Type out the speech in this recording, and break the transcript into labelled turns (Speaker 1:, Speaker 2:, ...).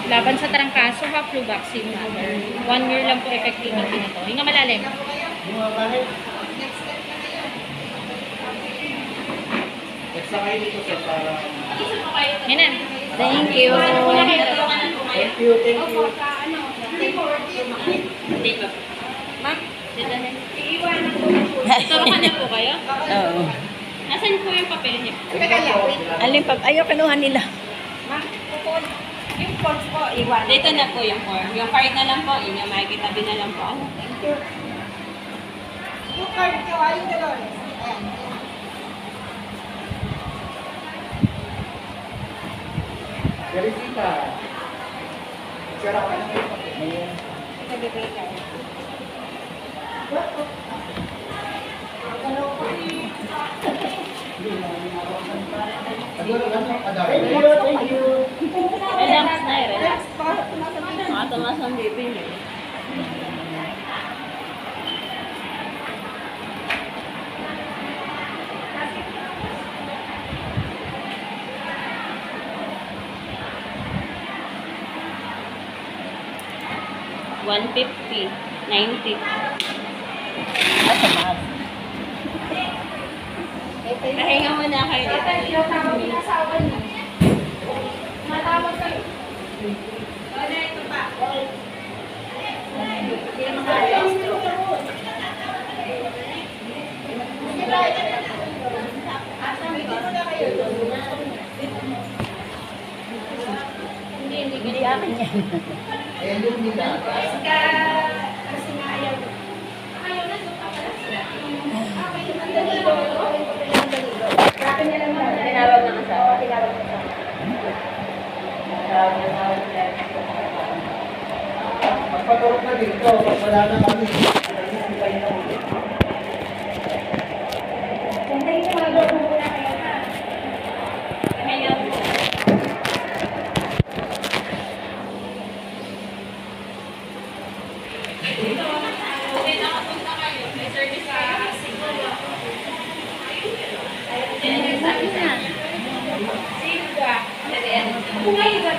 Speaker 1: Laban sa trangkaso, ha, flu vaccine, mother. 1 year lang po effectivity nito. Hinga malalim. Yan.
Speaker 2: Thank you.
Speaker 3: Thank you, thank you.
Speaker 1: Ma'am, turukan na po kayo?
Speaker 2: Oo.
Speaker 1: Nasaan po yung papel niyo?
Speaker 2: Alin pa? Ayaw kanuhan nila.
Speaker 1: Yung forms po, iwan. Dito na po yung form. Yung card na lang po, yun yung makikita din na lang po. Thank you.
Speaker 4: Yung card ko, ayun Dolores. Ayan.
Speaker 3: Teresita. Sira ka na kayo. Thank you.
Speaker 1: Relax na eh, relax. Mga tumas ang baby niyo. $150, $90. Pahinga muna kayo dito.
Speaker 4: Natawag kayo. Wala ito pa.
Speaker 2: Hindi akin yan.
Speaker 3: Ayan yung nila.
Speaker 4: Kasi nga ayaw. Ayaw na ito. Bakit nila naman?
Speaker 1: Tinawag ng asawa.
Speaker 4: Tinawag ng asawa.
Speaker 3: Magpaturok na dito. Pag wala na kami.
Speaker 4: Sandali na mga doon muna kayo na.
Speaker 1: Ngayon po. Okay, nakapunta kayo. May service sa siguro. Ayun. Sabi na. Siguro.
Speaker 4: Kung ngayon